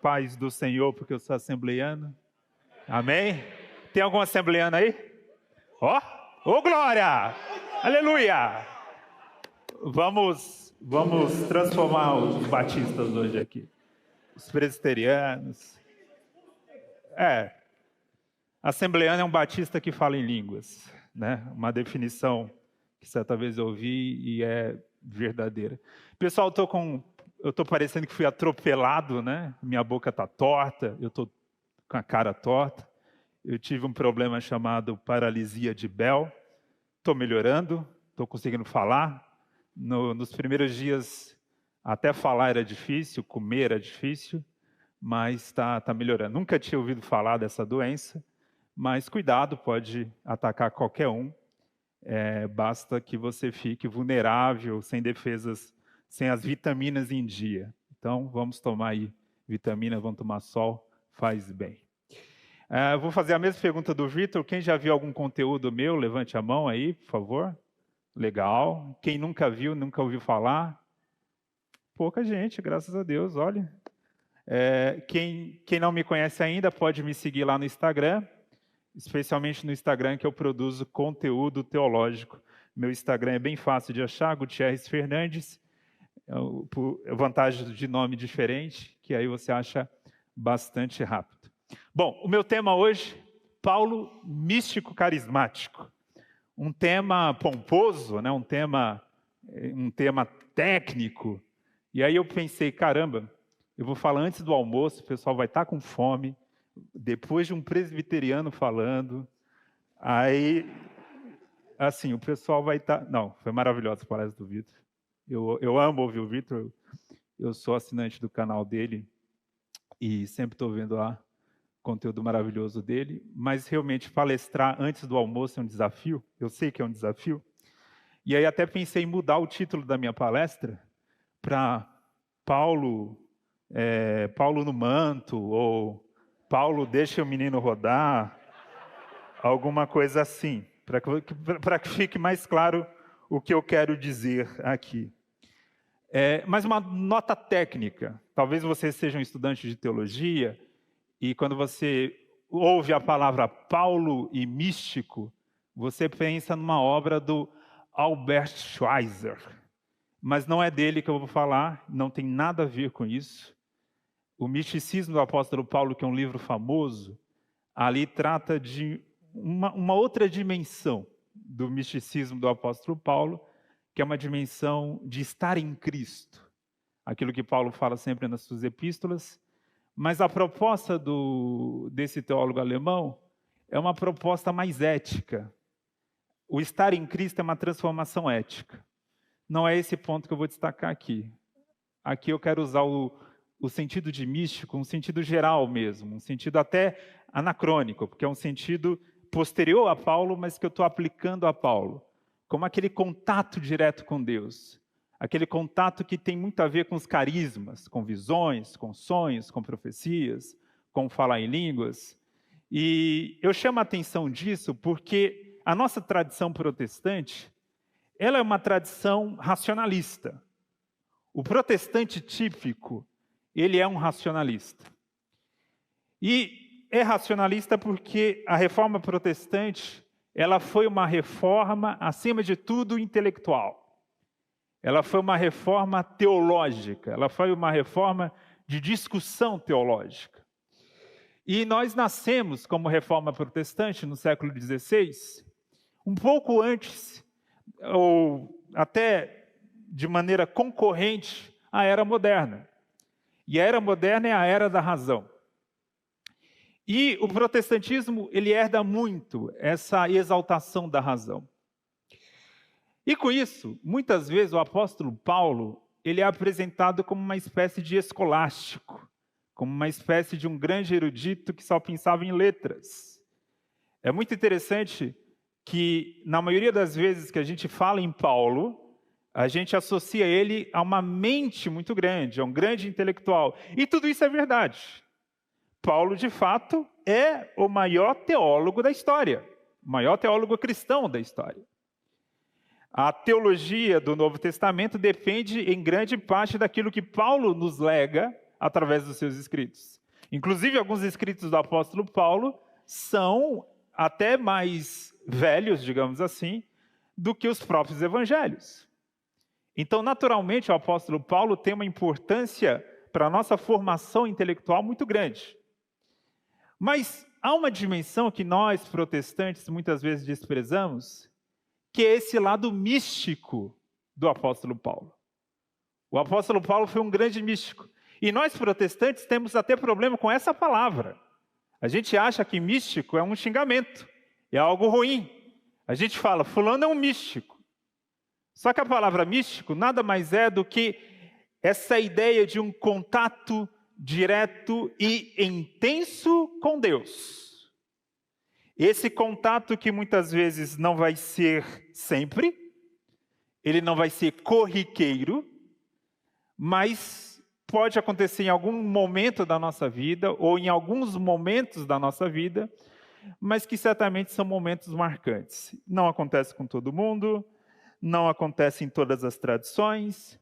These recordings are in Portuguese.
paz do Senhor, porque eu sou assembleiano. Amém? Tem algum assembleiano aí? Ó, ô glória! Aleluia! Vamos transformar os batistas hoje aqui. Os presbiterianos. Assembleiano é um batista que fala em línguas, né? Uma definição que certa vez eu ouvi e é verdadeira. Pessoal, eu tô parecendo que fui atropelado, né? Minha boca tá torta, eu tô com a cara torta. Eu tive um problema chamado paralisia de Bell. Tô melhorando, tô conseguindo falar. Nos primeiros dias, até falar era difícil, comer era difícil, mas tá melhorando. Nunca tinha ouvido falar dessa doença, mas cuidado, pode atacar qualquer um. Basta que você fique vulnerável, sem defesas, sem as vitaminas em dia. Então, vamos tomar aí vitamina, vamos tomar sol, faz bem. Vou fazer a mesma pergunta do Vitor. Quem já viu algum conteúdo meu, levante a mão aí, por favor. Legal. Quem nunca viu, nunca ouviu falar? Pouca gente, graças a Deus, olha. Quem não me conhece ainda, pode me seguir lá no Instagram, especialmente no Instagram que eu produzo conteúdo teológico. Meu Instagram é bem fácil de achar, Gutierrez Fernandes, por vantagem de nome diferente, que aí você acha bastante rápido. Bom, o meu tema hoje, Paulo místico carismático. Um tema pomposo, né? um tema técnico. E aí eu pensei, caramba, eu vou falar antes do almoço, o pessoal vai estar com fome, depois de um presbiteriano falando, aí, assim, o pessoal vai estar... Não, foi maravilhosa a palestra do Vitor. Eu amo ouvir o Vitor, eu sou assinante do canal dele e sempre estou vendo lá conteúdo maravilhoso dele, mas realmente palestrar antes do almoço é um desafio, eu sei que é um desafio, e aí até pensei em mudar o título da minha palestra para Paulo no manto, ou Paulo deixa o menino rodar, alguma coisa assim, para que fique mais claro o que eu quero dizer aqui. Mas uma nota técnica, talvez você seja um estudante de teologia, e quando você ouve a palavra Paulo e místico, você pensa numa obra do Albert Schweitzer. Mas não é dele que eu vou falar, não tem nada a ver com isso. O Misticismo do Apóstolo Paulo, que é um livro famoso, ali trata de uma outra dimensão do misticismo do Apóstolo Paulo, que é uma dimensão de estar em Cristo. Aquilo que Paulo fala sempre nas suas epístolas. Mas a proposta desse teólogo alemão é uma proposta mais ética. O estar em Cristo é uma transformação ética. Não é esse ponto que eu vou destacar aqui. Aqui eu quero usar o sentido de místico, um sentido geral mesmo, um sentido até anacrônico, porque é um sentido posterior a Paulo, mas que eu estou aplicando a Paulo, como aquele contato direto com Deus. Aquele contato que tem muito a ver com os carismas, com visões, com sonhos, com profecias, com falar em línguas. E eu chamo a atenção disso porque a nossa tradição protestante, ela é uma tradição racionalista. O protestante típico, ele é um racionalista. E é racionalista porque a reforma protestante, ela foi uma reforma, acima de tudo, intelectual. Ela foi uma reforma teológica, ela foi uma reforma de discussão teológica. E nós nascemos como reforma protestante no século XVI, um pouco antes, ou até de maneira concorrente, à Era Moderna. E a Era Moderna é a Era da Razão. E o protestantismo, ele herda muito essa exaltação da razão. E com isso, muitas vezes o apóstolo Paulo, ele é apresentado como uma espécie de escolástico, como uma espécie de um grande erudito que só pensava em letras. É muito interessante que, na maioria das vezes que a gente fala em Paulo, a gente associa ele a uma mente muito grande, a um grande intelectual. E tudo isso é verdade. Paulo, de fato, é o maior teólogo da história, o maior teólogo cristão da história. A teologia do Novo Testamento depende, em grande parte, daquilo que Paulo nos lega através dos seus escritos. Inclusive, alguns escritos do apóstolo Paulo são até mais velhos, digamos assim, do que os próprios evangelhos. Então, naturalmente, o apóstolo Paulo tem uma importância para a nossa formação intelectual muito grande. Mas há uma dimensão que nós, protestantes, muitas vezes desprezamos, que é esse lado místico do apóstolo Paulo. O apóstolo Paulo foi um grande místico. E nós, protestantes, temos até problema com essa palavra. A gente acha que místico é um xingamento, é algo ruim. A gente fala, fulano é um místico. Só que a palavra místico nada mais é do que essa ideia de um contato direto e intenso com Deus. Esse contato que muitas vezes não vai ser sempre, ele não vai ser corriqueiro, mas pode acontecer em algum momento da nossa vida, ou em alguns momentos da nossa vida, mas que certamente são momentos marcantes. Não acontece com todo mundo, não acontece em todas as tradições,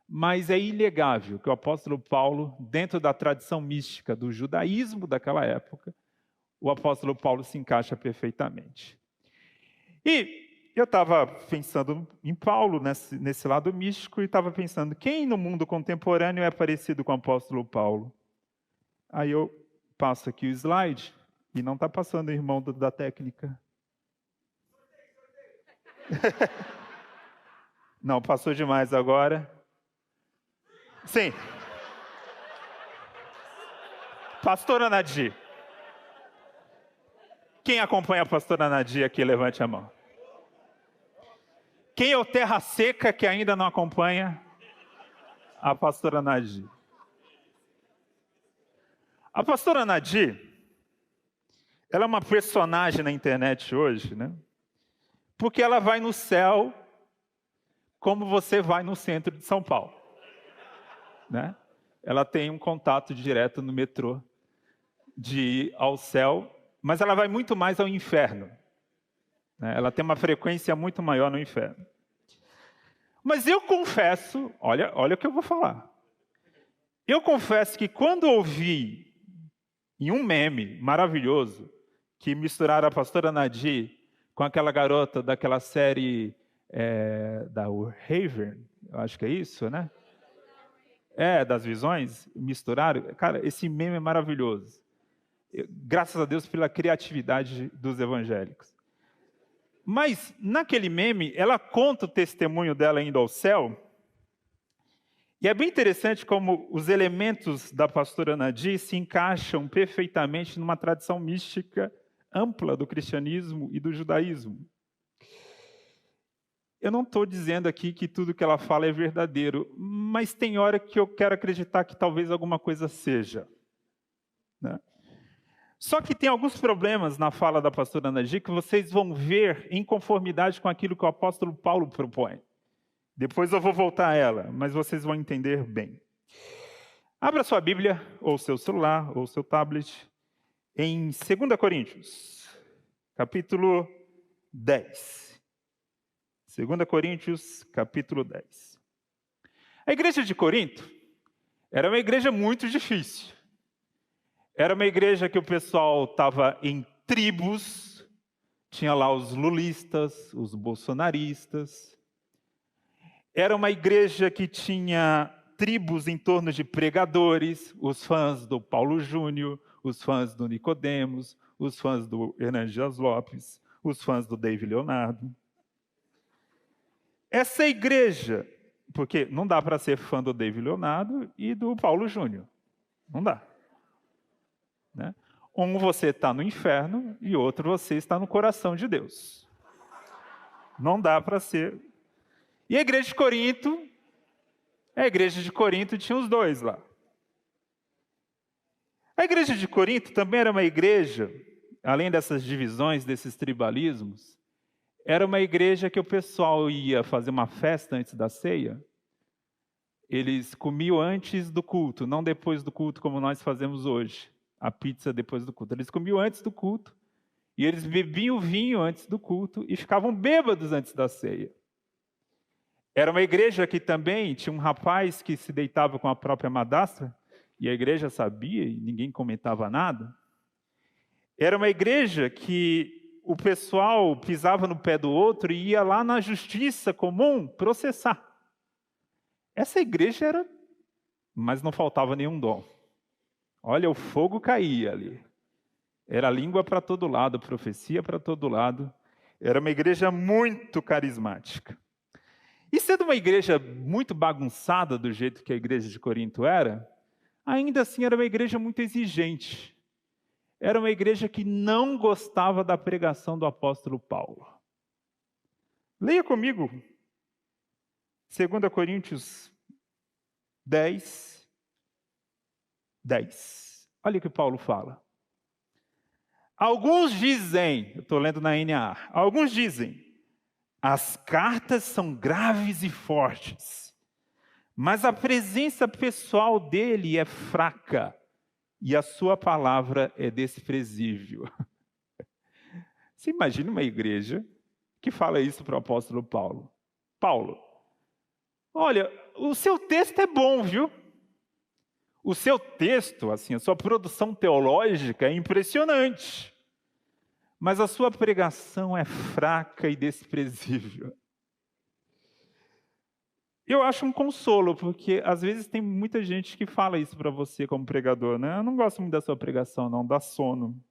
mas é inegável que o apóstolo Paulo, dentro da tradição mística do judaísmo daquela época, o apóstolo Paulo se encaixa perfeitamente. E eu estava pensando em Paulo, nesse lado místico, e estava pensando, quem no mundo contemporâneo é parecido com o apóstolo Paulo? Aí eu passo aqui o slide, e não está passando o irmão da técnica. Não, passou demais agora. Sim. Pastora Nadir. Quem acompanha a pastora Nadir aqui, levante a mão. Quem é o Terra Seca que ainda não acompanha a pastora Nadir? A pastora Nadir, ela é uma personagem na internet hoje, né? Porque ela vai no céu como você vai no centro de São Paulo, né? Ela tem um contato direto no metrô de ir ao céu, mas ela vai muito mais ao inferno, né? Ela tem uma frequência muito maior no inferno. Mas eu confesso, olha o que eu vou falar. Eu confesso que quando ouvi em um meme maravilhoso que misturaram a pastora Nadir com aquela garota daquela série da Raven, eu acho que é isso, né? Das visões, misturaram. Cara, esse meme é maravilhoso. Graças a Deus pela criatividade dos evangélicos. Mas, naquele meme, ela conta o testemunho dela indo ao céu. E é bem interessante como os elementos da pastora Nadir se encaixam perfeitamente numa tradição mística ampla do cristianismo e do judaísmo. Eu não estou dizendo aqui que tudo que ela fala é verdadeiro, mas tem hora que eu quero acreditar que talvez alguma coisa seja, né? Só que tem alguns problemas na fala da pastora Nadir que vocês vão ver em conformidade com aquilo que o apóstolo Paulo propõe. Depois eu vou voltar a ela, mas vocês vão entender bem. Abra sua Bíblia, ou seu celular, ou seu tablet, em 2 Coríntios, capítulo 10. 2 Coríntios, capítulo 10. A igreja de Corinto era uma igreja muito difícil. Era uma igreja que o pessoal estava em tribos, tinha lá os lulistas, os bolsonaristas. Era uma igreja que tinha tribos em torno de pregadores, os fãs do Paulo Júnior, os fãs do Nicodemos, os fãs do Hernandes Dias Lopes, os fãs do David Leonardo. Essa igreja, porque não dá para ser fã do David Leonardo e do Paulo Júnior, não dá, né? Um você está no inferno e outro você está no coração de Deus. Não dá para ser. E a igreja de Corinto tinha os dois lá. A igreja de Corinto também era uma igreja, além dessas divisões, desses tribalismos, era uma igreja que o pessoal ia fazer uma festa antes da ceia. Eles comiam antes do culto, não depois do culto como nós fazemos hoje. A pizza depois do culto. Eles comiam antes do culto e eles bebiam vinho antes do culto e ficavam bêbados antes da ceia. Era uma igreja que também tinha um rapaz que se deitava com a própria madrasta e a igreja sabia e ninguém comentava nada. Era uma igreja que o pessoal pisava no pé do outro e ia lá na justiça comum processar. Essa igreja era, mas não faltava nenhum dom. Olha, o fogo caía ali. Era língua para todo lado, profecia para todo lado. Era uma igreja muito carismática. E sendo uma igreja muito bagunçada do jeito que a igreja de Corinto era, ainda assim era uma igreja muito exigente. Era uma igreja que não gostava da pregação do apóstolo Paulo. Leia comigo 2 Coríntios 10, 10. Olha o que Paulo fala. Alguns dizem, eu estou lendo na NAA, alguns dizem, as cartas são graves e fortes, mas a presença pessoal dele é fraca e a sua palavra é desprezível. Você imagina uma igreja que fala isso para o apóstolo Paulo. Paulo, olha, o seu texto é bom, viu? O seu texto, assim, a sua produção teológica é impressionante, mas a sua pregação é fraca e desprezível. Eu acho um consolo, porque às vezes tem muita gente que fala isso para você como pregador, né? Eu não gosto muito da sua pregação, não, dá sono.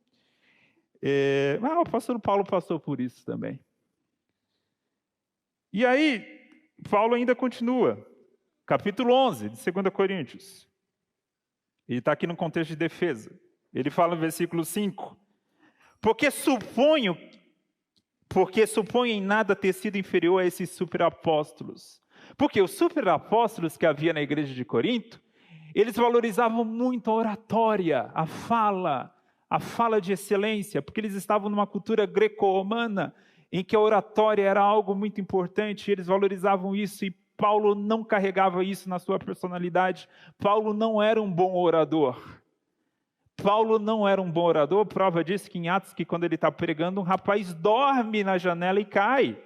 Mas o apóstolo Paulo passou por isso também. E aí, Paulo ainda continua, capítulo 11 de 2 Coríntios. Ele está aqui no contexto de defesa. Ele fala no versículo 5. Porque suponho em nada ter sido inferior a esses superapóstolos. Porque os superapóstolos que havia na igreja de Corinto, eles valorizavam muito a oratória, a fala de excelência, porque eles estavam numa cultura greco-romana, em que a oratória era algo muito importante, e eles valorizavam isso, e Paulo não carregava isso na sua personalidade. Paulo não era um bom orador. Prova disso que em Atos, que quando ele está pregando, um rapaz dorme na janela e cai.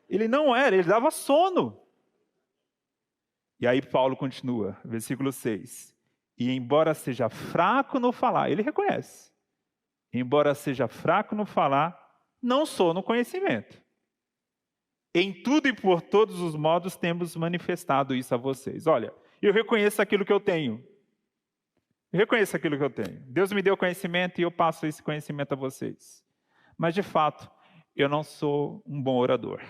Ele dava sono. E aí Paulo continua, versículo 6. E embora seja fraco no falar, ele reconhece. Embora seja fraco no falar, não sou no conhecimento. Em tudo e por todos os modos temos manifestado isso a vocês. Olha, eu reconheço aquilo que eu tenho. Deus me deu conhecimento e eu passo esse conhecimento a vocês. Mas, de fato, eu não sou um bom orador.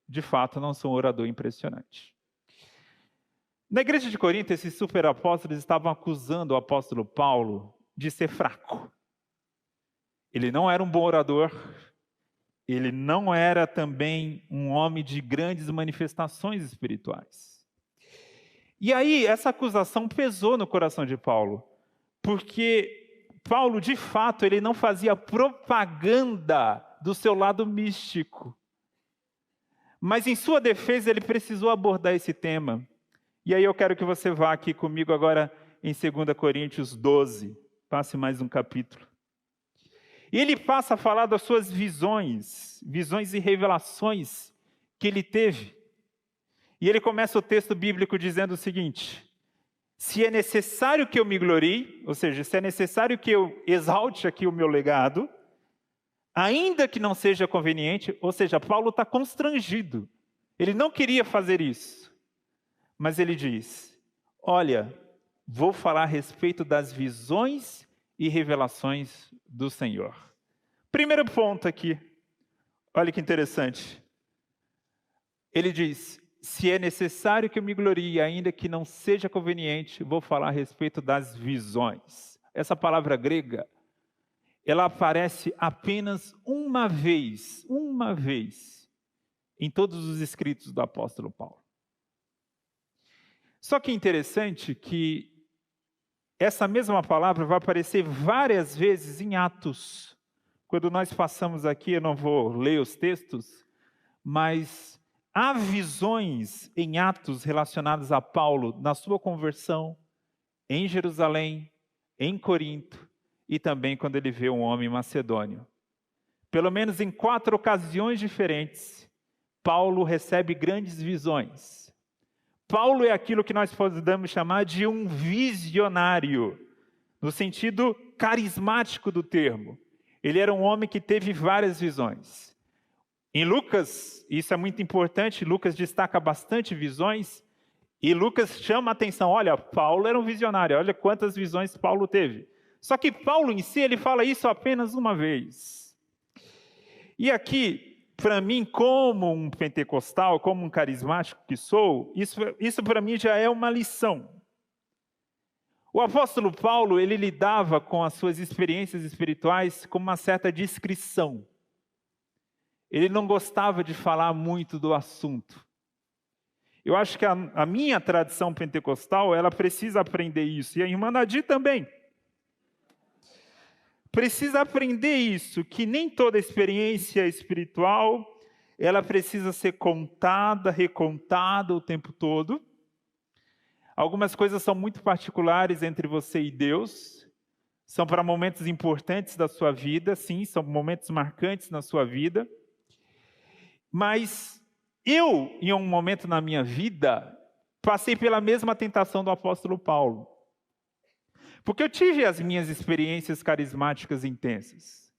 De fato, não sou um orador impressionante. Na igreja de Corinto, esses superapóstolos estavam acusando o apóstolo Paulo de ser fraco. Ele não era um bom orador. Ele não era também um homem de grandes manifestações espirituais. E aí, essa acusação pesou no coração de Paulo, porque Paulo, de fato, ele não fazia propaganda do seu lado místico. Mas, em sua defesa, ele precisou abordar esse tema. E aí eu quero que você vá aqui comigo agora em 2 Coríntios 12. Passe mais um capítulo. E ele passa a falar das suas visões e revelações que ele teve. E ele começa o texto bíblico dizendo o seguinte: se é necessário que eu me glorie, ou seja, se é necessário que eu exalte aqui o meu legado, ainda que não seja conveniente, ou seja, Paulo está constrangido. Ele não queria fazer isso. Mas ele diz, olha, vou falar a respeito das visões e revelações do Senhor. Primeiro ponto aqui, olha que interessante. Ele diz, se é necessário que eu me glorie, ainda que não seja conveniente, vou falar a respeito das visões. Essa palavra grega, ela aparece apenas uma vez, em todos os escritos do apóstolo Paulo. Só que é interessante que essa mesma palavra vai aparecer várias vezes em Atos. Quando nós passamos aqui, eu não vou ler os textos, mas há visões em Atos relacionadas a Paulo na sua conversão, em Jerusalém, em Corinto, e também quando ele vê um homem macedônio. Pelo menos em 4 ocasiões diferentes, Paulo recebe grandes visões. Paulo é aquilo que nós podemos chamar de um visionário, no sentido carismático do termo. Ele era um homem que teve várias visões. Em Lucas, isso é muito importante, Lucas destaca bastante visões, e Lucas chama a atenção, olha, Paulo era um visionário, olha quantas visões Paulo teve. Só que Paulo em si, ele fala isso apenas uma vez. E aqui, para mim, como um pentecostal, como um carismático que sou, isso para mim já é uma lição. O apóstolo Paulo, ele lidava com as suas experiências espirituais com uma certa discrição. Ele não gostava de falar muito do assunto. Eu acho que a minha tradição pentecostal, ela precisa aprender isso, e a irmã Nadir também. Precisa aprender isso, que nem toda experiência espiritual, ela precisa ser contada, recontada o tempo todo. Algumas coisas são muito particulares entre você e Deus, são para momentos importantes da sua vida, sim, são momentos marcantes na sua vida. Mas eu, em um momento na minha vida, passei pela mesma tentação do apóstolo Paulo. Porque eu tive as minhas experiências carismáticas intensas.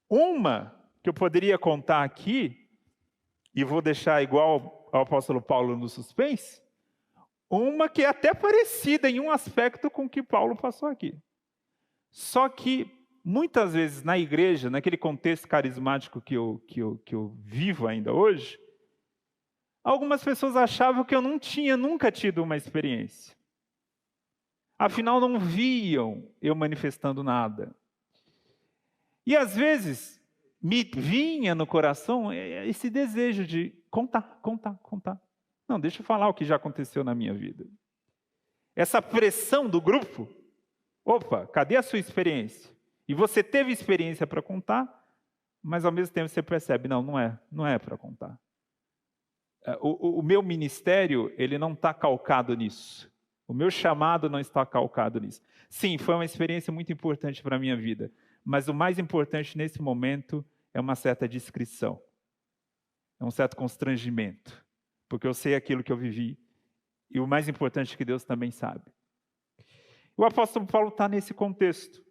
Uma que eu poderia contar aqui, e vou deixar igual ao apóstolo Paulo no suspense, uma que é até parecida em um aspecto com o que Paulo passou aqui. Só que, muitas vezes, na igreja, naquele contexto carismático que eu vivo ainda hoje, algumas pessoas achavam que eu não tinha nunca tido uma experiência. Afinal, não viam eu manifestando nada. E, às vezes, me vinha no coração esse desejo de contar. Não, deixa eu falar o que já aconteceu na minha vida. Essa pressão do grupo, opa, cadê a sua experiência? E você teve experiência para contar, mas ao mesmo tempo você percebe, não é para contar. O meu ministério, ele não está calcado nisso. O meu chamado não está calcado nisso. Sim, foi uma experiência muito importante para a minha vida, mas o mais importante nesse momento é uma certa discrição, é um certo constrangimento, porque eu sei aquilo que eu vivi, e o mais importante é que Deus também sabe. O apóstolo Paulo está nesse contexto.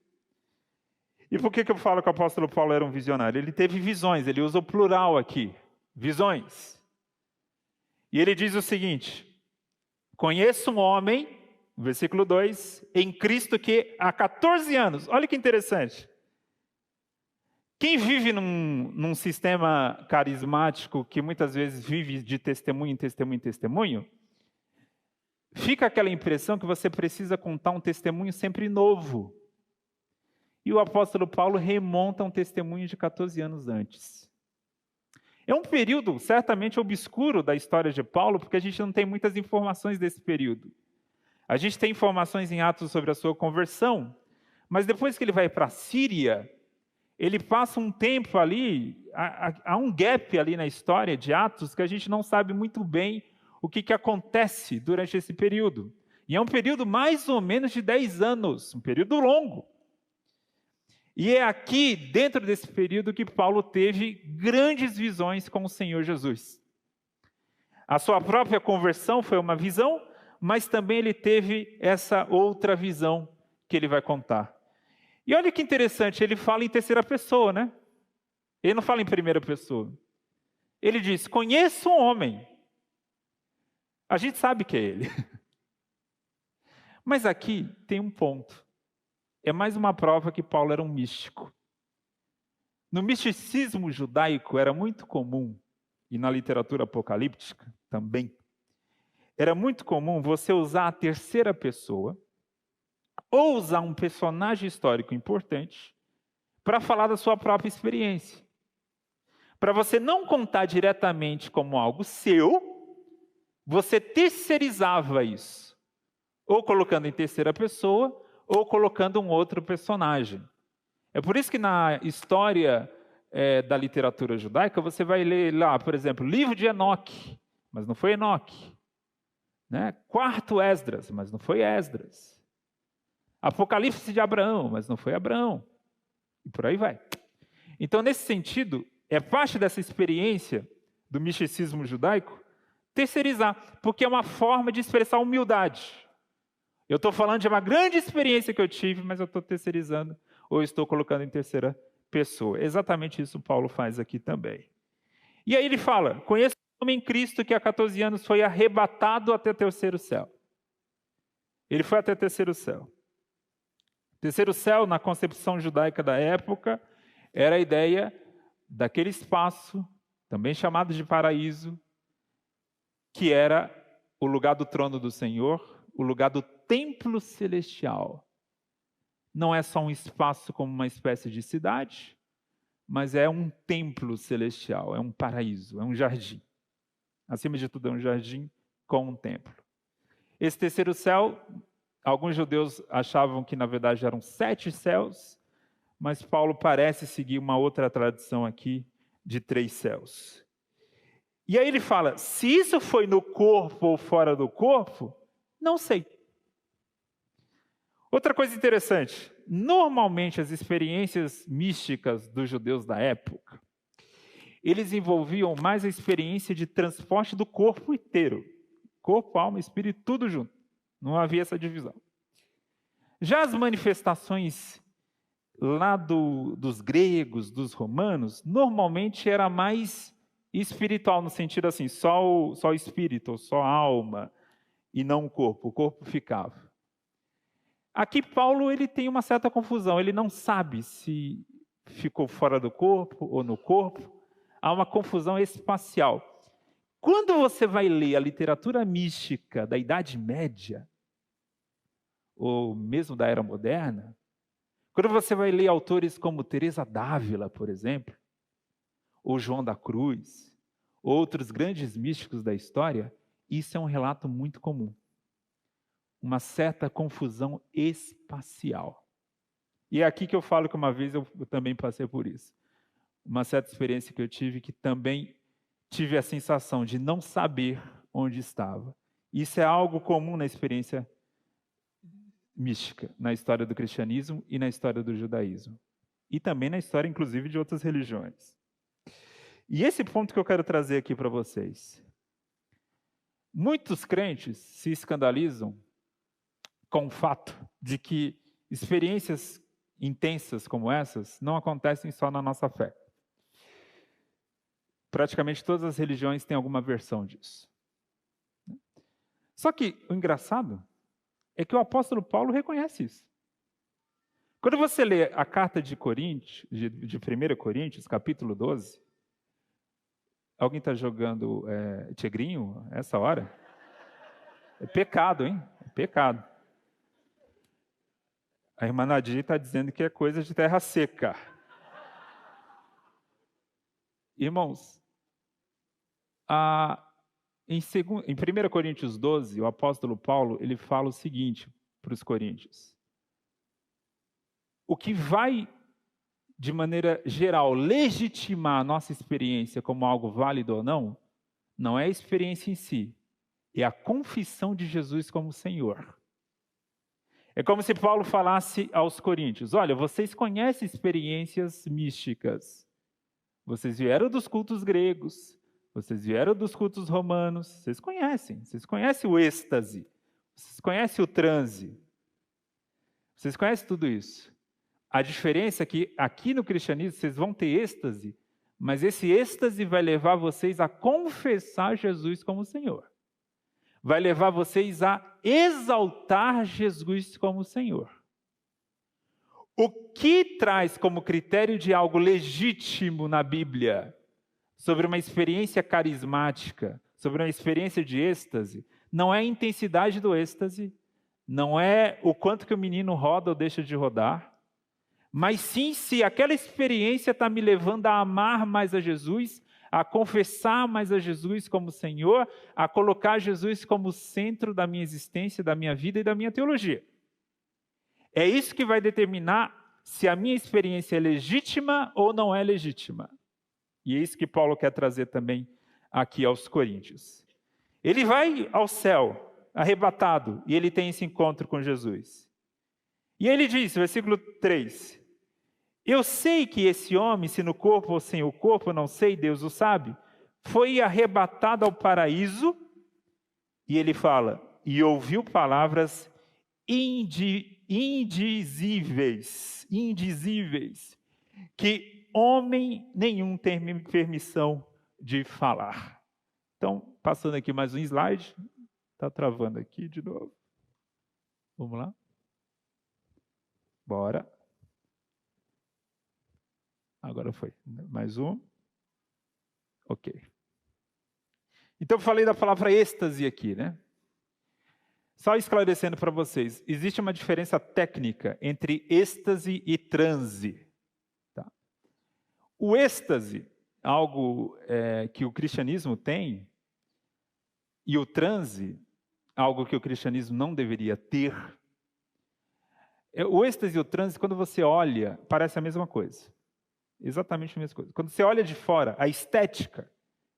E por que eu falo que o apóstolo Paulo era um visionário? Ele teve visões, ele usa o plural aqui, visões. E ele diz o seguinte: conheço um homem, versículo 2, em Cristo que há 14 anos, olha que interessante. Quem vive num sistema carismático que muitas vezes vive de testemunho em testemunho em testemunho, fica aquela impressão que você precisa contar um testemunho sempre novo. E o apóstolo Paulo remonta um testemunho de 14 anos antes. É um período certamente obscuro da história de Paulo, porque a gente não tem muitas informações desse período. A gente tem informações em Atos sobre a sua conversão, mas depois que ele vai para a Síria, ele passa um tempo ali, há um gap ali na história de Atos, que a gente não sabe muito bem o que acontece durante esse período. E é um período mais ou menos de 10 anos, um período longo. E é aqui, dentro desse período, que Paulo teve grandes visões com o Senhor Jesus. A sua própria conversão foi uma visão, mas também ele teve essa outra visão que ele vai contar. E olha que interessante, ele fala em terceira pessoa, né? Ele não fala em primeira pessoa. Ele diz, conheço um homem. A gente sabe que é ele. Mas aqui tem um ponto. É mais uma prova que Paulo era um místico. No misticismo judaico era muito comum, e na literatura apocalíptica também, era muito comum você usar a terceira pessoa, ou usar um personagem histórico importante, para falar da sua própria experiência. Para você não contar diretamente como algo seu, você terceirizava isso, ou colocando em terceira pessoa, ou colocando um outro personagem. É por isso que na história da literatura judaica, você vai ler lá, por exemplo, livro de Enoque, mas não foi Enoque. Né? Quarto Esdras, mas não foi Esdras. Apocalipse de Abraão, mas não foi Abraão. E por aí vai. Então, nesse sentido, é parte dessa experiência do misticismo judaico terceirizar, porque é uma forma de expressar humildade. Eu estou falando de uma grande experiência que eu tive, mas eu estou terceirizando, ou estou colocando em terceira pessoa. Exatamente isso Paulo faz aqui também. E aí ele fala, conheço um homem em Cristo que há 14 anos foi arrebatado até o terceiro céu. Ele foi até o terceiro céu. O terceiro céu, na concepção judaica da época, era a ideia daquele espaço, também chamado de paraíso, que era o lugar do trono do Senhor, o lugar do templo celestial. Não é só um espaço como uma espécie de cidade, mas é um templo celestial, é um paraíso, é um jardim. Acima de tudo, é um jardim com um templo. Esse terceiro céu, alguns judeus achavam que, na verdade, eram 7 céus, mas Paulo parece seguir uma outra tradição aqui de 3 céus. E aí ele fala, se isso foi no corpo ou fora do corpo, não sei. Outra coisa interessante, normalmente as experiências místicas dos judeus da época, eles envolviam mais a experiência de transporte do corpo inteiro. Corpo, alma, espírito, tudo junto. Não havia essa divisão. Já as manifestações lá dos gregos, dos romanos, normalmente era mais espiritual, no sentido assim, só o espírito, só a alma, e não o corpo. O corpo ficava. Aqui Paulo ele tem uma certa confusão, ele não sabe se ficou fora do corpo ou no corpo, há uma confusão espacial. Quando você vai ler a literatura mística da Idade Média, ou mesmo da Era Moderna, quando você vai ler autores como Teresa d'Ávila, por exemplo, ou João da Cruz, outros grandes místicos da história, isso é um relato muito comum. Uma certa confusão espacial. E é aqui que eu falo que uma vez eu também passei por isso. Uma certa experiência que eu tive que também tive a sensação de não saber onde estava. Isso é algo comum na experiência mística, na história do cristianismo e na história do judaísmo. E também na história, inclusive, de outras religiões. E esse ponto que eu quero trazer aqui para vocês. Muitos crentes se escandalizam com o fato de que experiências intensas como essas não acontecem só na nossa fé. Praticamente todas as religiões têm alguma versão disso. Só que o engraçado é que o apóstolo Paulo reconhece isso. Quando você lê a carta de 1 Coríntios, capítulo 12, alguém está jogando tigrinho essa hora? É pecado, hein? É pecado. A irmã Nadir está dizendo que é coisa de terra seca. Irmãos, em 1 Coríntios 12, o apóstolo Paulo ele fala o seguinte para os coríntios. O que vai, de maneira geral, legitimar a nossa experiência como algo válido ou não, não é a experiência em si, é a confissão de Jesus como Senhor. É como se Paulo falasse aos coríntios, olha, vocês conhecem experiências místicas. Vocês vieram dos cultos gregos, vocês vieram dos cultos romanos, vocês conhecem o êxtase, vocês conhecem o transe, vocês conhecem tudo isso. A diferença é que aqui no cristianismo vocês vão ter êxtase, mas esse êxtase vai levar vocês a confessar Jesus como Senhor. Vai levar vocês a exaltar Jesus como Senhor. O que traz como critério de algo legítimo na Bíblia, sobre uma experiência carismática, sobre uma experiência de êxtase, não é a intensidade do êxtase, não é o quanto que o menino roda ou deixa de rodar, mas sim se aquela experiência está me levando a amar mais a Jesus, a confessar mais a Jesus como Senhor, a colocar Jesus como centro da minha existência, da minha vida e da minha teologia. É isso que vai determinar se a minha experiência é legítima ou não é legítima. E é isso que Paulo quer trazer também aqui aos Coríntios. Ele vai ao céu, arrebatado, e ele tem esse encontro com Jesus. E ele diz, versículo 3, eu sei que esse homem, se no corpo ou sem o corpo, não sei, Deus o sabe, foi arrebatado ao paraíso, e ele fala, e ouviu palavras indizíveis, que homem nenhum tem permissão de falar. Então, passando aqui mais um slide, está travando aqui de novo. Vamos lá? Bora. Agora foi. Mais um. Ok. Então, eu falei da palavra êxtase aqui, né? Só esclarecendo para vocês, existe uma diferença técnica entre êxtase e transe. Tá? O êxtase, algo que o cristianismo tem, e o transe, algo que o cristianismo não deveria ter. O êxtase e o transe, quando você olha, parece a mesma coisa. Exatamente a mesma coisa. Quando você olha de fora, a estética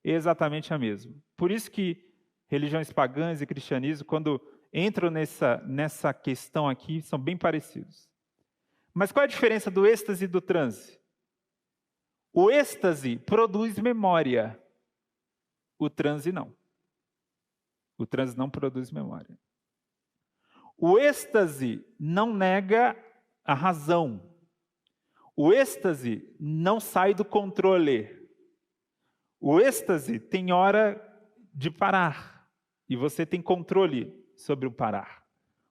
é exatamente a mesma. Por isso que religiões pagãs e cristianismo, quando entram nessa questão aqui, são bem parecidos. Mas qual é a diferença do êxtase e do transe? O êxtase produz memória, o transe não. O transe não produz memória. O êxtase não nega a razão. O êxtase não sai do controle. O êxtase tem hora de parar. E você tem controle sobre o parar.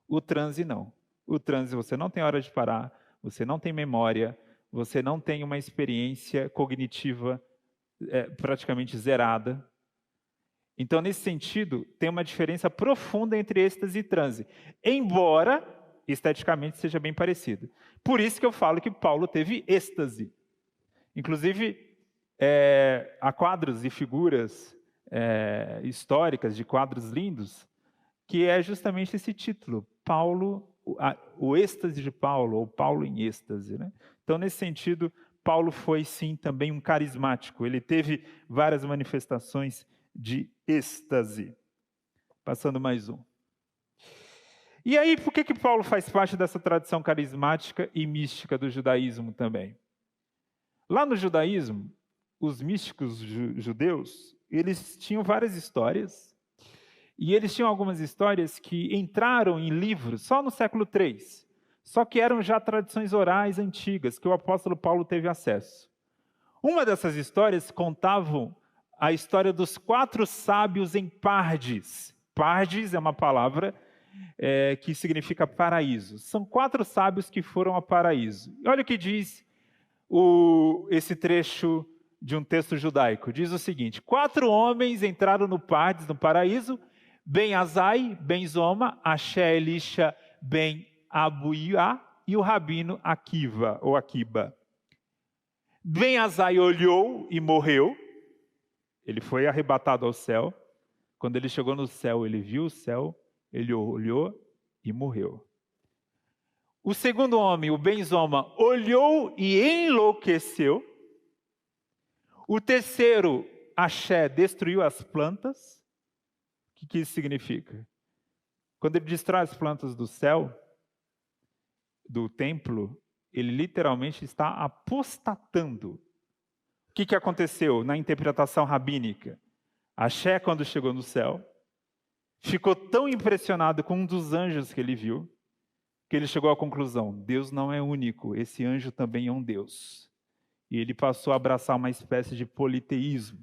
O transe não. O transe você não tem hora de parar, você não tem memória, você não tem uma experiência cognitiva praticamente zerada. Então, nesse sentido, tem uma diferença profunda entre êxtase e transe, embora esteticamente seja bem parecido. Por isso que eu falo que Paulo teve êxtase. Inclusive, há quadros e figuras históricas de quadros lindos, que é justamente esse título, Paulo, o êxtase de Paulo, ou Paulo em êxtase, né? Então, nesse sentido, Paulo foi, sim, também um carismático. Ele teve várias manifestações de êxtase. Passando mais um. E aí, por que Paulo faz parte dessa tradição carismática e mística do judaísmo também? Lá no judaísmo, os místicos judeus, eles tinham várias histórias, e eles tinham algumas histórias que entraram em livros só no século III, só que eram já tradições orais antigas, que o apóstolo Paulo teve acesso. Uma dessas histórias contavam a história dos 4 sábios em Pardes. Pardes é uma palavra que significa paraíso. São 4 sábios que foram ao paraíso. E olha o que diz esse trecho de um texto judaico. Diz o seguinte: 4 homens entraram no Pardes, no paraíso, Ben Azai, Ben Zoma, Axé Elisha, Ben Abuiá e o rabino Akiva, ou Akiba. Ben Azai olhou e morreu. Ele foi arrebatado ao céu. Quando ele chegou no céu, ele viu o céu, ele olhou e morreu. O segundo homem, o Ben Zoma, olhou e enlouqueceu. O terceiro, Axé, destruiu as plantas. O que isso significa? Quando ele destrói as plantas do céu, do templo, ele literalmente está apostatando. O que aconteceu na interpretação rabínica? Axé, quando chegou no céu, ficou tão impressionado com um dos anjos que ele viu, que ele chegou à conclusão: Deus não é único, esse anjo também é um Deus. E ele passou a abraçar uma espécie de politeísmo.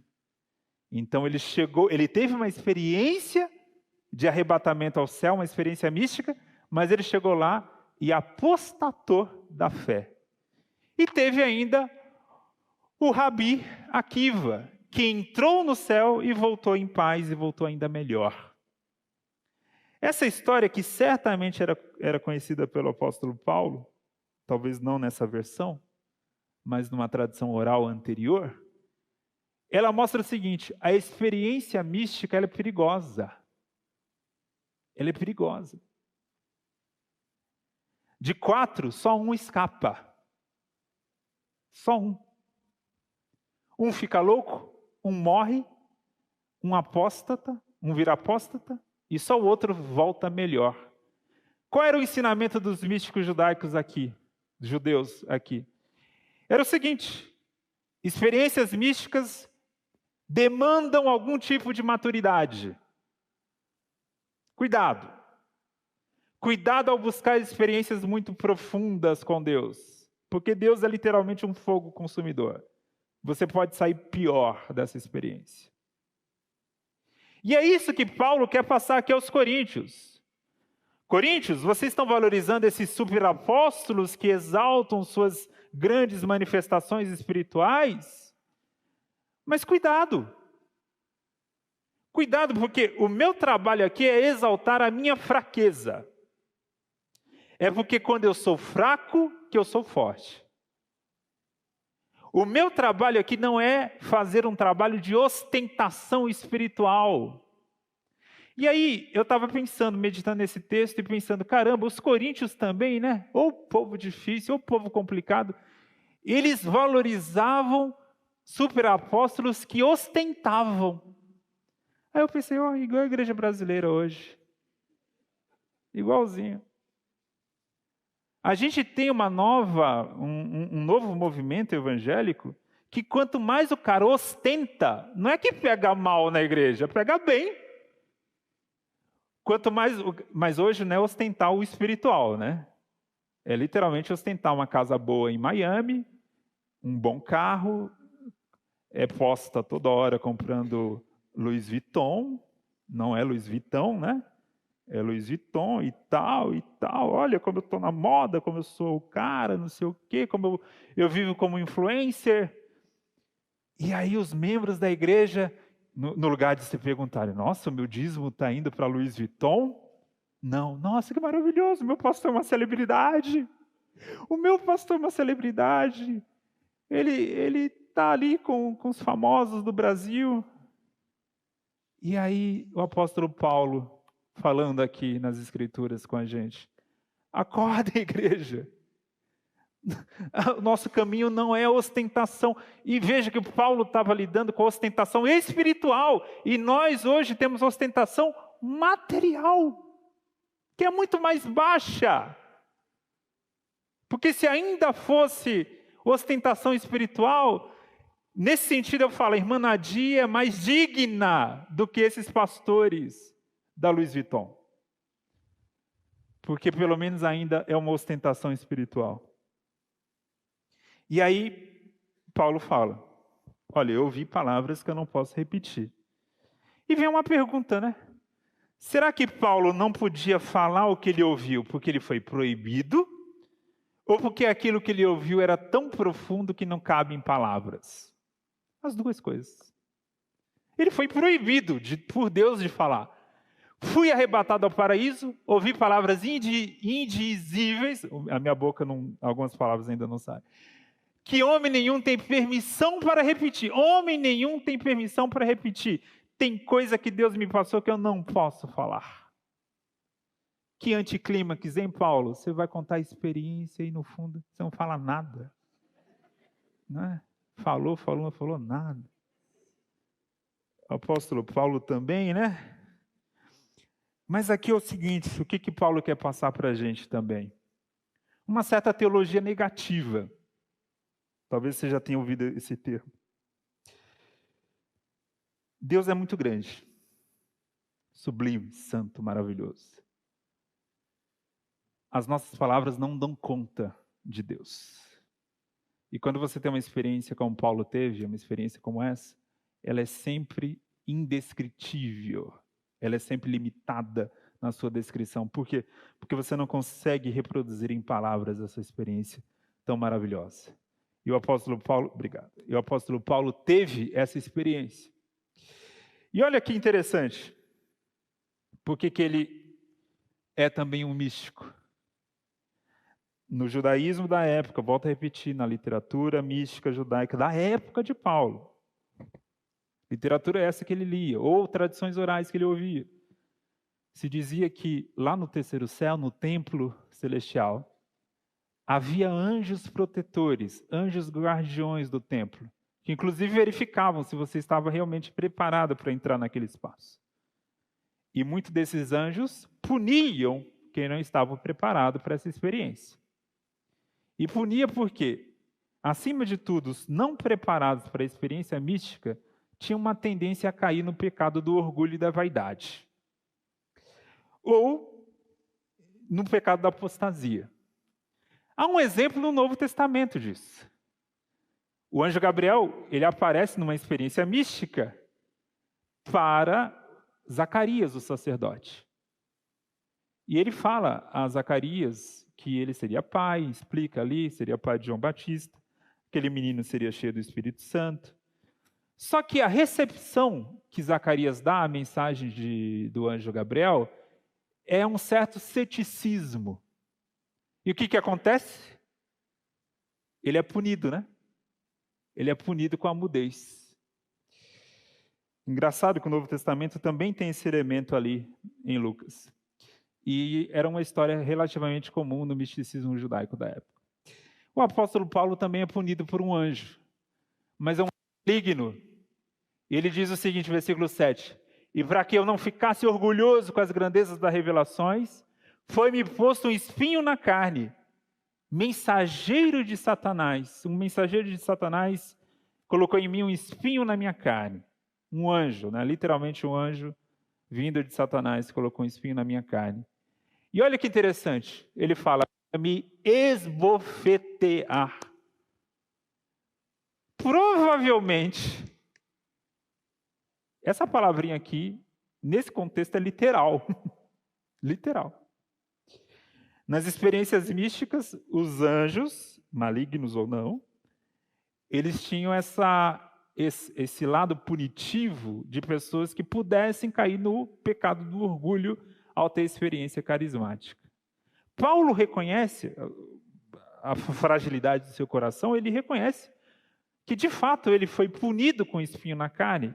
Então ele teve uma experiência de arrebatamento ao céu, uma experiência mística, mas ele chegou lá e apostatou da fé. E teve ainda o Rabi Akiva, que entrou no céu e voltou em paz e voltou ainda melhor. Essa história, que certamente era conhecida pelo apóstolo Paulo, talvez não nessa versão, mas numa tradição oral anterior, ela mostra o seguinte: a experiência mística ela é perigosa. Ela é perigosa. De 4, só um escapa. Só um. Um fica louco, um morre, um apóstata, um vira apóstata, e só o outro volta melhor. Qual era o ensinamento dos místicos judaicos aqui, dos judeus aqui? Era o seguinte: experiências místicas demandam algum tipo de maturidade. Cuidado. Cuidado ao buscar experiências muito profundas com Deus, porque Deus é literalmente um fogo consumidor. Você pode sair pior dessa experiência. E é isso que Paulo quer passar aqui aos coríntios. Coríntios, vocês estão valorizando esses superapóstolos que exaltam suas grandes manifestações espirituais? Mas cuidado. Cuidado, porque o meu trabalho aqui é exaltar a minha fraqueza. É porque quando eu sou fraco, que eu sou forte. O meu trabalho aqui não é fazer um trabalho de ostentação espiritual. E aí, eu estava pensando, meditando nesse texto e pensando, caramba, os coríntios também, né? Ou povo difícil, ou povo complicado. Eles valorizavam superapóstolos que ostentavam. Aí eu pensei, igual a igreja brasileira hoje. Igualzinho. A gente tem um novo movimento evangélico que quanto mais o cara ostenta, não é que pega mal na igreja, pega bem. Quanto mais, mas hoje não é ostentar o espiritual, né? É literalmente ostentar uma casa boa em Miami, um bom carro, é posta toda hora comprando Louis Vuitton, não é Louis Vuitton, né? É Louis Vuitton e tal, e tal. Olha como eu estou na moda, como eu sou o cara, não sei o quê, como eu vivo como influencer. E aí os membros da igreja, no lugar de se perguntarem, nossa, o meu dízimo está indo para Louis Vuitton? Não, nossa, que maravilhoso, o meu pastor é uma celebridade. O meu pastor é uma celebridade. Ele está ali com os famosos do Brasil. E aí o apóstolo Paulo, falando aqui nas Escrituras com a gente. Acorda, igreja. O nosso caminho não é ostentação. E veja que o Paulo estava lidando com a ostentação espiritual. E nós hoje temos ostentação material, que é muito mais baixa. Porque se ainda fosse ostentação espiritual, nesse sentido eu falo, a irmã Nadia é mais digna do que esses pastores da Louis Vuitton. Porque pelo menos ainda é uma ostentação espiritual. E aí, Paulo fala, olha, eu ouvi palavras que eu não posso repetir. E vem uma pergunta, né? Será que Paulo não podia falar o que ele ouviu porque ele foi proibido? Ou porque aquilo que ele ouviu era tão profundo que não cabe em palavras? As duas coisas. Ele foi proibido por Deus de falar. Fui arrebatado ao paraíso, ouvi palavras indizíveis, a minha boca, algumas palavras ainda não saem, que homem nenhum tem permissão para repetir. Homem nenhum tem permissão para repetir. Tem coisa que Deus me passou que eu não posso falar. Que anticlímax, hein, Paulo? Você vai contar a experiência e no fundo você não fala nada. Não é? Falou, não falou nada. O apóstolo Paulo também, né? Mas aqui é o seguinte, o que Paulo quer passar para a gente também? Uma certa teologia negativa. Talvez você já tenha ouvido esse termo. Deus é muito grande, sublime, santo, maravilhoso. As nossas palavras não dão conta de Deus. E quando você tem uma experiência como Paulo teve, uma experiência como essa, ela é sempre indescritível. Ela é sempre limitada na sua descrição. Por quê? Porque você não consegue reproduzir em palavras essa experiência tão maravilhosa. E o apóstolo Paulo, obrigado. E o apóstolo Paulo teve essa experiência. E olha que interessante. Porque que ele é também um místico. No judaísmo da época, volto a repetir, na literatura mística judaica da época de Paulo. Literatura essa que ele lia, ou tradições orais que ele ouvia. Se dizia que lá no terceiro céu, no templo celestial, havia anjos protetores, anjos guardiões do templo, que inclusive verificavam se você estava realmente preparado para entrar naquele espaço. E muitos desses anjos puniam quem não estava preparado para essa experiência. E punia porque, acima de tudo, os não preparados para a experiência mística tinha uma tendência a cair no pecado do orgulho e da vaidade. Ou no pecado da apostasia. Há um exemplo no Novo Testamento disso. O anjo Gabriel, ele aparece numa experiência mística para Zacarias, o sacerdote. E ele fala a Zacarias que ele seria pai, explica ali, seria pai de João Batista, aquele menino seria cheio do Espírito Santo. Só que a recepção que Zacarias dá à mensagem do anjo Gabriel é um certo ceticismo. E o que acontece? Ele é punido, né? Ele é punido com a mudez. Engraçado que o Novo Testamento também tem esse elemento ali em Lucas. E era uma história relativamente comum no misticismo judaico da época. O apóstolo Paulo também é punido por um anjo, mas é um maligno. E ele diz o seguinte, versículo 7. E para que eu não ficasse orgulhoso com as grandezas das revelações, foi-me posto um espinho na carne, mensageiro de Satanás. Um mensageiro de Satanás colocou em mim um espinho na minha carne. Um anjo, né? Literalmente um anjo vindo de Satanás colocou um espinho na minha carne. E olha que interessante, ele fala, me esbofetear. Provavelmente, essa palavrinha aqui, nesse contexto, é literal. Literal. Nas experiências místicas, os anjos, malignos ou não, eles tinham esse lado punitivo de pessoas que pudessem cair no pecado do orgulho ao ter experiência carismática. Paulo reconhece a fragilidade do seu coração, ele reconhece que, de fato, ele foi punido com espinho na carne.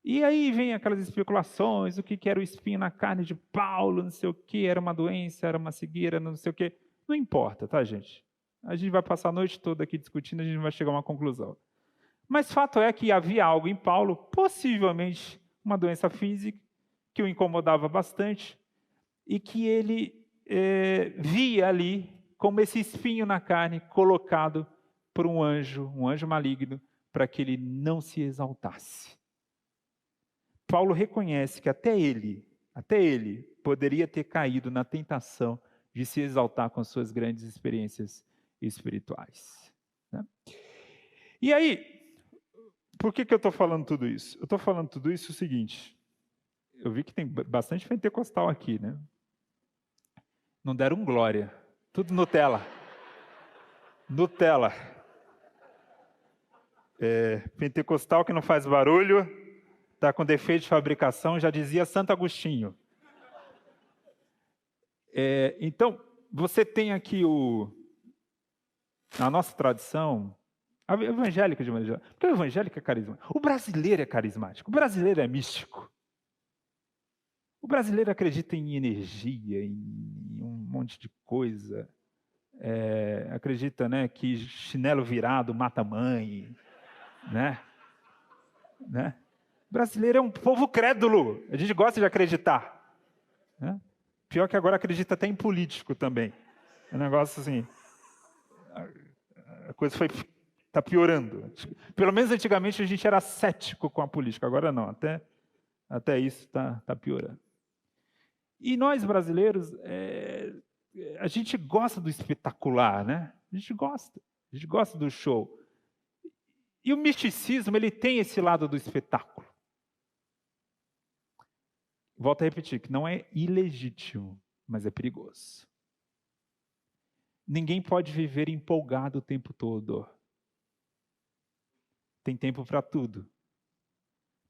E aí vem aquelas especulações, o que era o espinho na carne de Paulo, não sei o que, era uma doença, era uma cegueira, não sei o que. Não importa, tá, gente? A gente vai passar a noite toda aqui discutindo, a gente vai chegar a uma conclusão. Mas fato é que havia algo em Paulo, possivelmente uma doença física, que o incomodava bastante, e que ele via ali como esse espinho na carne colocado por um anjo maligno, para que ele não se exaltasse. Paulo reconhece que até ele poderia ter caído na tentação de se exaltar com suas grandes experiências espirituais. Né? E aí, por que eu estou falando tudo isso? Eu estou falando tudo isso o seguinte, eu vi que tem bastante pentecostal aqui, né? Não deram um glória, tudo Nutella. Nutella. Pentecostal que não faz barulho, está com defeito de fabricação, já dizia Santo Agostinho. Então, você tem aqui a nossa tradição, a evangélica de maneira geral, porque o evangélico é carismático. O brasileiro é carismático, o brasileiro é místico. O brasileiro acredita em energia, em um monte de coisa. Acredita, né, que chinelo virado mata mãe. Né? O brasileiro é um povo crédulo. A gente gosta de acreditar. Né? Pior que agora acredita até em político também. É um negócio assim... A coisa está piorando. Pelo menos antigamente a gente era cético com a política. Agora não. Até isso está piorando. E nós, brasileiros, a gente gosta do espetacular, né? A gente gosta do show. E o misticismo, ele tem esse lado do espetáculo. Volto a repetir, que não é ilegítimo, mas é perigoso. Ninguém pode viver empolgado o tempo todo. Tem tempo para tudo.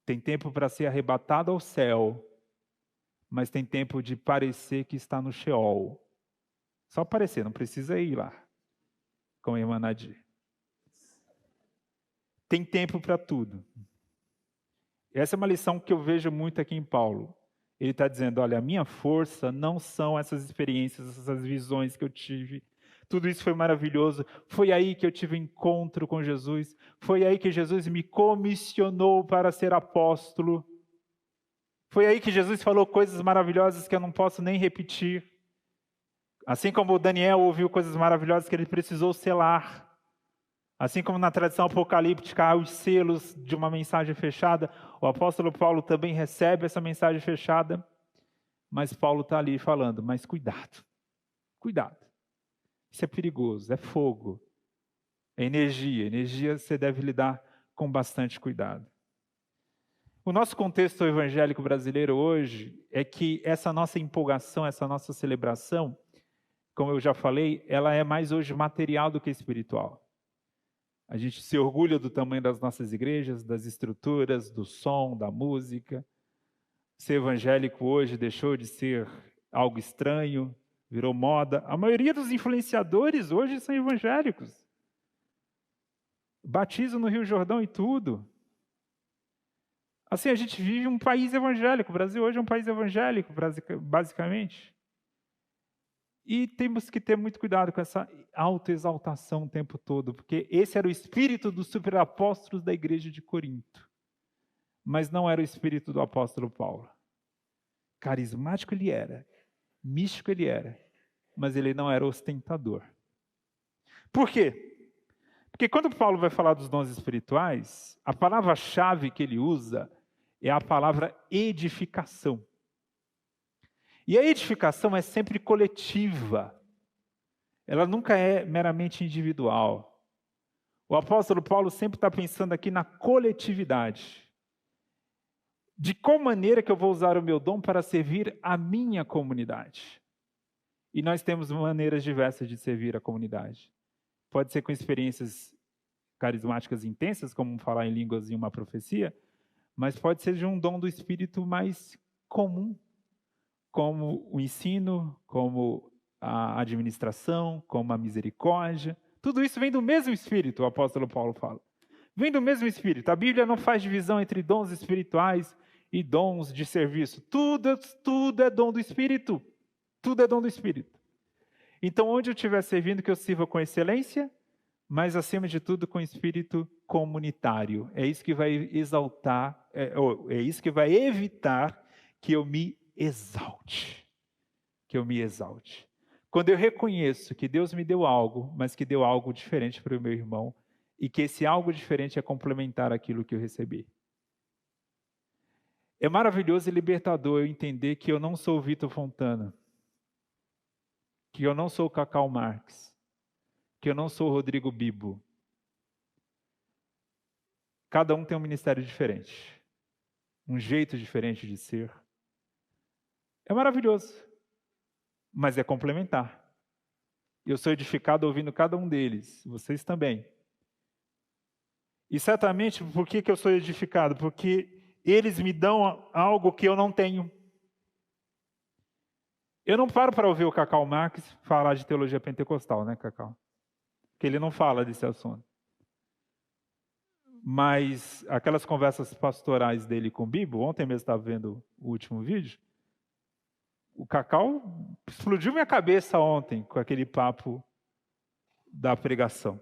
Tem tempo para ser arrebatado ao céu, mas tem tempo de parecer que está no Sheol. Só parecer, não precisa ir lá, com a irmã Nadir. Tem tempo para tudo. Essa é uma lição que eu vejo muito aqui em Paulo. Ele está dizendo, olha, a minha força não são essas experiências, essas visões que eu tive. Tudo isso foi maravilhoso. Foi aí que eu tive encontro com Jesus. Foi aí que Jesus me comissionou para ser apóstolo. Foi aí que Jesus falou coisas maravilhosas que eu não posso nem repetir. Assim como o Daniel ouviu coisas maravilhosas que ele precisou selar. Assim como na tradição apocalíptica há os selos de uma mensagem fechada, o apóstolo Paulo também recebe essa mensagem fechada, mas Paulo está ali falando, mas cuidado, cuidado. Isso é perigoso, é fogo, é energia. Energia você deve lidar com bastante cuidado. O nosso contexto evangélico brasileiro hoje é que essa nossa empolgação, essa nossa celebração, como eu já falei, ela é mais hoje material do que espiritual. A gente se orgulha do tamanho das nossas igrejas, das estruturas, do som, da música. Ser evangélico hoje deixou de ser algo estranho, virou moda. A maioria dos influenciadores hoje são evangélicos. Batismo no Rio Jordão e tudo. Assim, a gente vive um país evangélico. O Brasil hoje é um país evangélico, basicamente. E temos que ter muito cuidado com essa autoexaltação o tempo todo, porque esse era o espírito dos superapóstolos da igreja de Corinto. Mas não era o espírito do apóstolo Paulo. Carismático ele era, místico ele era, mas ele não era ostentador. Por quê? Porque quando Paulo vai falar dos dons espirituais, a palavra-chave que ele usa é a palavra edificação. E a edificação é sempre coletiva. Ela nunca é meramente individual. O apóstolo Paulo sempre está pensando aqui na coletividade. De qual maneira que eu vou usar o meu dom para servir a minha comunidade? E nós temos maneiras diversas de servir a comunidade. Pode ser com experiências carismáticas intensas, como falar em línguas em uma profecia, mas pode ser de um dom do Espírito mais comum, como o ensino, como a administração, como a misericórdia. Tudo isso vem do mesmo Espírito, o apóstolo Paulo fala. Vem do mesmo Espírito. A Bíblia não faz divisão entre dons espirituais e dons de serviço. Tudo é dom do Espírito. Tudo é dom do Espírito. Então, onde eu estiver servindo, que eu sirva com excelência, mas, acima de tudo, com espírito comunitário. É isso que vai exaltar, é isso que vai evitar que eu me exalte. Que eu me exalte. Quando eu reconheço que Deus me deu algo, mas que deu algo diferente para o meu irmão, e que esse algo diferente é complementar aquilo que eu recebi. É maravilhoso e libertador eu entender que eu não sou o Vitor Fontana, que eu não sou o Cacau Marques, que eu não sou o Rodrigo Bibo. Cada um tem um ministério diferente, um jeito diferente de ser. É maravilhoso, mas é complementar. Eu sou edificado ouvindo cada um deles, vocês também. E certamente, por que eu sou edificado? Porque eles me dão algo que eu não tenho. Eu não paro para ouvir o Cacau Marques falar de teologia pentecostal, né, Cacau? Porque ele não fala desse assunto. Mas aquelas conversas pastorais dele com o Bibo, ontem mesmo estava vendo o último vídeo, o Cacau explodiu minha cabeça ontem com aquele papo da pregação.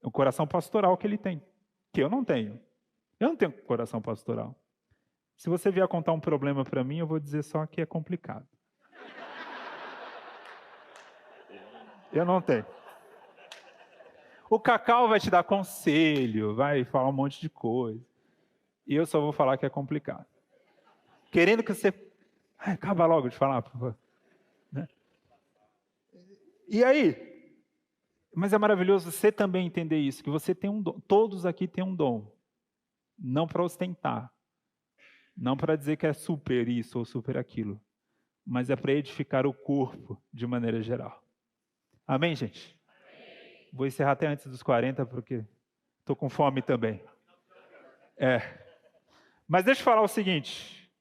O coração pastoral que ele tem, que eu não tenho. Eu não tenho coração pastoral. Se você vier contar um problema para mim, eu vou dizer só que é complicado. Eu não tenho. O Cacau vai te dar conselho, vai falar um monte de coisa. E eu só vou falar que é complicado. Querendo que você... acaba logo de falar, por favor. Né? E aí? Mas é maravilhoso você também entender isso, que você tem um dom. Todos aqui têm um dom. Não para ostentar. Não para dizer que é super isso ou super aquilo. Mas é para edificar o corpo de maneira geral. Amém, gente? Amém. Vou encerrar até antes dos 40, porque estou com fome também. Mas deixa eu falar o seguinte.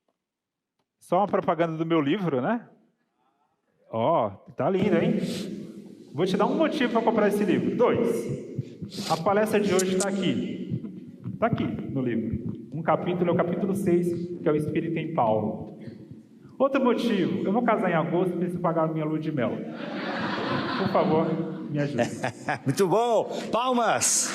Só uma propaganda do meu livro, né? Tá lindo, hein? Vou te dar um motivo para comprar esse livro. 2. A palestra de hoje está aqui. Está aqui no livro. Um capítulo é o capítulo 6, que é o Espírito em Paulo. Outro motivo, eu vou casar em agosto e preciso pagar a minha lua de mel. Por favor, me ajude. Muito bom! Palmas!